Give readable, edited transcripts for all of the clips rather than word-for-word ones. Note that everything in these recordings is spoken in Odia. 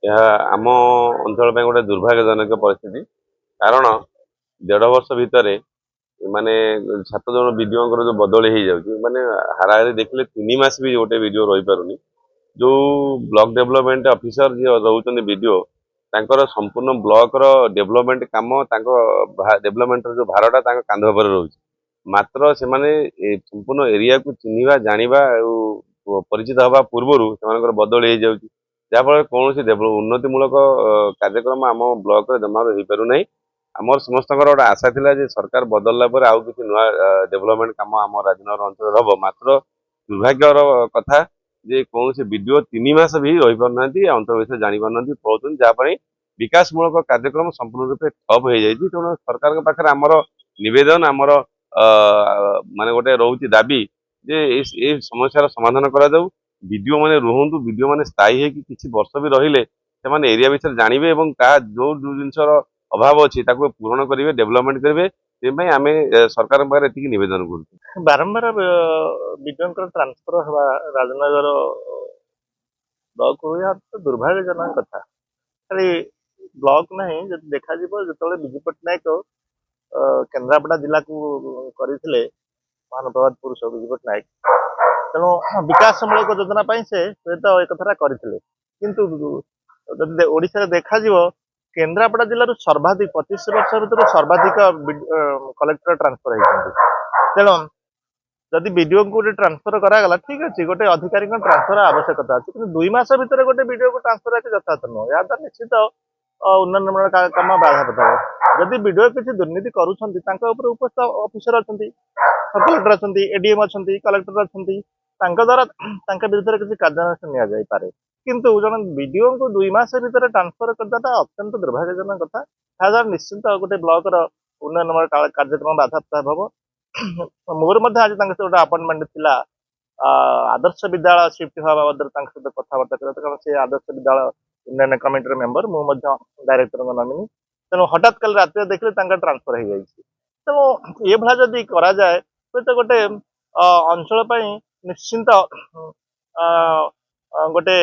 ଏହା ଆମ ଅଞ୍ଚଳ ପାଇଁ ଗୋଟେ ଦୁର୍ଭାଗ୍ୟଜନକ ପରିସ୍ଥିତି। କାରଣ 1.5 ବର୍ଷ ଭିତରେ ମାନେ 7 ଜଣ ବିଡିଓଙ୍କର ଯୋଉ ବଦଳି ହେଇଯାଉଛି, ମାନେ ହାରାହାରି ଦେଖିଲେ 3 ମାସ ବି ଗୋଟେ ବିଡିଓ ରହିପାରୁନି। ଯୋଉ ବ୍ଲକ ଡେଭଲପମେଣ୍ଟ ଅଫିସର ଯିଏ ରହୁଛନ୍ତି ବିଡିଓ, ତାଙ୍କର ସମ୍ପୂର୍ଣ୍ଣ ବ୍ଲକର ଡେଭଲପମେଣ୍ଟ କାମ, ତାଙ୍କ ଡେଭଲପମେଣ୍ଟର ଯୋଉ ଭାରଟା ତାଙ୍କ କାନ୍ଧ ଉପରେ ରହୁଛି। ମାତ୍ର ସେମାନେ ସମ୍ପୂର୍ଣ୍ଣ ଏରିଆକୁ ଚିହ୍ନିବା, ଜାଣିବା ଆଉ ପରିଚିତ ହେବା ପୂର୍ବରୁ ସେମାନଙ୍କର ବଦଳି ହେଇଯାଉଛି। ଯାହାଫଳରେ କୌଣସି ଉନ୍ନତିମୂଳକ କାର୍ଯ୍ୟକ୍ରମ ଆମ ବ୍ଲକରେ ଜମାରୁ ହେଇପାରୁନାହିଁ। ଆମର ସମସ୍ତଙ୍କର ଗୋଟେ ଆଶା ଥିଲା ଯେ ସରକାର ବଦଳିଲା ପରେ ଆଉ କିଛି ନୂଆ ଡେଭଲପମେଣ୍ଟ କାମ ଆମ ରାଜନଗର ଅଞ୍ଚଳରେ ହବ। ମାତ୍ର ଦୁର୍ଭାଗ୍ୟର କଥା ଯେ କୌଣସି ବିଡିଓ 3 ମାସ ବି ରହିପାରୁନାହାନ୍ତି, ଅଞ୍ଚଳ ବିଷୟରେ ଜାଣିପାରୁନାହାନ୍ତି, ପଳଉଛନ୍ତି, ଯାହା ପାଇଁ ବିକାଶ ମୂଳକ କାର୍ଯ୍ୟକ୍ରମ ସମ୍ପୂର୍ଣ୍ଣ ରୂପେ ଠପ୍ ହେଇଯାଇଛି। ତେଣୁ ସରକାରଙ୍କ ପାଖରେ ଆମର ନିବେଦନ, ଆମର ଅ ମାନେ ଗୋଟେ ରହୁଛି ଦାବି ଯେ ଏଇ ସମସ୍ୟାର ସମାଧାନ କରାଯାଉ। ବିଡିଓ ମାନେ ରୁହନ୍ତୁ, ବିଡିଓ ମାନେ ସ୍ଥାୟୀ ହେଇକି କିଛି ବର୍ଷ ବି ରହିଲେ ସେମାନେ ଏରିଆ ବିଷୟରେ ଜାଣିବେ ଏବଂ କାହା ଯୋଉ ଯୋଉ ଜିନିଷର ଅଭାବ ଅଛି ତାକୁ ପୂରଣ କରିବେ, ଡେଭଲପମେଣ୍ଟ କରିବେ। ସେଥିପାଇଁ ଆମେ ସରକାରଙ୍କ ପାଖରେ ଏତିକି ନିବେଦନ କରୁଛୁ। ବାରମ୍ବାର ବିଡିଓଙ୍କର ଟ୍ରାନ୍ସଫର ହେବା ରାଜନଗର ବ୍ଲକ ଏହା ତ ଦୁର୍ଭାଗ୍ୟଜନକ କଥା। ଖାଲି ବ୍ଲକ ନାହିଁ, ଯଦି ଦେଖାଯିବ ଯେତେବେଳେ ବିଜୁ ପଟ୍ଟନାୟକ କେନ୍ଦ୍ରାପଡ଼ା ଜିଲ୍ଲାକୁ କରିଥିଲେ, ମହାନପ୍ରବାଦ ପୁରୁଷ ବିଜୁ ପଟ୍ଟନାୟକ, ତେଣୁ ବିକାଶମୂଳକ ଯୋଜନା ପାଇଁ ସେ ହୁଏତ ଏ କଥାଟା କରିଥିଲେ। କିନ୍ତୁ ଯଦି ଓଡ଼ିଶାରେ ଦେଖାଯିବ, କେନ୍ଦ୍ରାପଡ଼ା ଜିଲ୍ଲାରୁ ସର୍ବାଧିକ 25 ବର୍ଷ ଭିତରେ ସର୍ବାଧିକ କଲେକ୍ଟର ଟ୍ରାନ୍ସଫର ହେଇଛନ୍ତି। ତେଣୁ ଯଦି ବିଡିଓଙ୍କୁ ଗୋଟେ ଟ୍ରାନ୍ସଫର କରାଗଲା, ଠିକ୍ ଅଛି, ଗୋଟେ ଅଧିକାରୀଙ୍କ ଟ୍ରାନ୍ସଫର ଆବଶ୍ୟକତା ଅଛି, କିନ୍ତୁ 2 ମାସ ଭିତରେ ଗୋଟେ ବିଡିଓକୁ ଟ୍ରାନ୍ସଫର ଅଛି ଯଥାର୍ଥ ନୁହଁ। ଏହା ଦ୍ୱାରା ନିଶ୍ଚିତ ଉନ୍ନୟନମୂଳକ କାମ ବାଧାପ୍ରାପ୍ତ ହେବ। ଯଦି ବିଡିଓ କିଛି ଦୁର୍ନୀତି କରୁଛନ୍ତି, ତାଙ୍କ ଉପରେ ଉପସ୍ଥିତ ଅଫିସର ଅଛନ୍ତି, ସବ୍ କଲେକ୍ଟର ଅଛନ୍ତି, ଏଡିଏମ୍ ଅଛନ୍ତି, କଲେକ୍ଟର ଅଛନ୍ତି, ତାଙ୍କ ଦ୍ୱାରା ତାଙ୍କ ବିରୁଦ୍ଧରେ କିଛି କାର୍ଯ୍ୟାନୁଷ୍ଠାନ ନିଆଯାଇପାରେ। କିନ୍ତୁ ଜଣେ ବିଡିଓଙ୍କୁ 2 ମାସ ଭିତରେ ଟ୍ରାନ୍ସଫର କରିଦେବାଟା ଅତ୍ୟନ୍ତ ଦୁର୍ଭାଗ୍ୟଜନକ କଥା। ଏହାଦ୍ୱାରା ନିଶ୍ଚିତ ଗୋଟେ ବ୍ଲକର ଉନ୍ନୟନମୂଳକ କାର୍ଯ୍ୟକ୍ରମ ବାଧାପ୍ରାପ୍ତ ହେବ। ମୋର ମଧ୍ୟ ଆଜି ତାଙ୍କ ସହିତ ଗୋଟେ ଆପଏଣ୍ଟମେଣ୍ଟ ଥିଲା, ଆଦର୍ଶ ବିଦ୍ୟାଳୟ ସିଫ୍ଟ ହେବା ବାବଦରେ ତାଙ୍କ ସହିତ କଥାବାର୍ତ୍ତା କରିବା, କାରଣ ସେ ଆଦର୍ଶ ବିଦ୍ୟାଳୟ ଉନ୍ନୟନ କମିଟିର ମେମ୍ବର, ମୁଁ ମଧ୍ୟ ଡାଇରେକ୍ଟରଙ୍କ ନମିନି। ତେଣୁ ହଠାତ୍ କାଲି ରାତିରେ ଦେଖିଲେ ତାଙ୍କ ଟ୍ରାନ୍ସଫର ହେଇଯାଇଛି। ତେଣୁ ଏଭଳିଆ ଯଦି କରାଯାଏ, ହୁଏତ ଗୋଟେ ଅଞ୍ଚଳ ପାଇଁ ନିଶ୍ଚିନ୍ତ ଗୋଟେ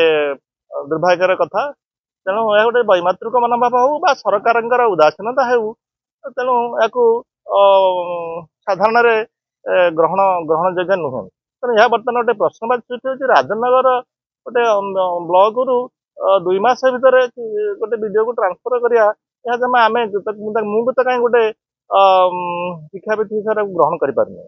ଦୁର୍ଭାଗ୍ୟର କଥା। ତେଣୁ ଏହା ଗୋଟେ ବୈମାତୃକ ମନୋଭାବ ହଉ ବା ସରକାରଙ୍କର ଉଦାସୀନତା ହେଉ, ତେଣୁ ଏହାକୁ ସାଧାରଣରେ ଗ୍ରହଣଯୋଗ୍ୟ ନୁହେଁ। ତେଣୁ ଏହା ବର୍ତ୍ତମାନ ଗୋଟେ ପ୍ରଶ୍ନବାଚୀ ସୃଷ୍ଟି ହେଉଛି, ରାଜନଗର ଗୋଟେ ବ୍ଲକରୁ 2 ମାସ ଭିତରେ ଗୋଟେ ବିଡିଓକୁ ଟ୍ରାନ୍ସଫର କରିବା, ଏହା ଜମା ଆମେ ମୁଁ ତ କାହିଁ ଗୋଟେ ଶିକ୍ଷାବିତ ହିସାବରେ ଗ୍ରହଣ କରିପାରୁନି।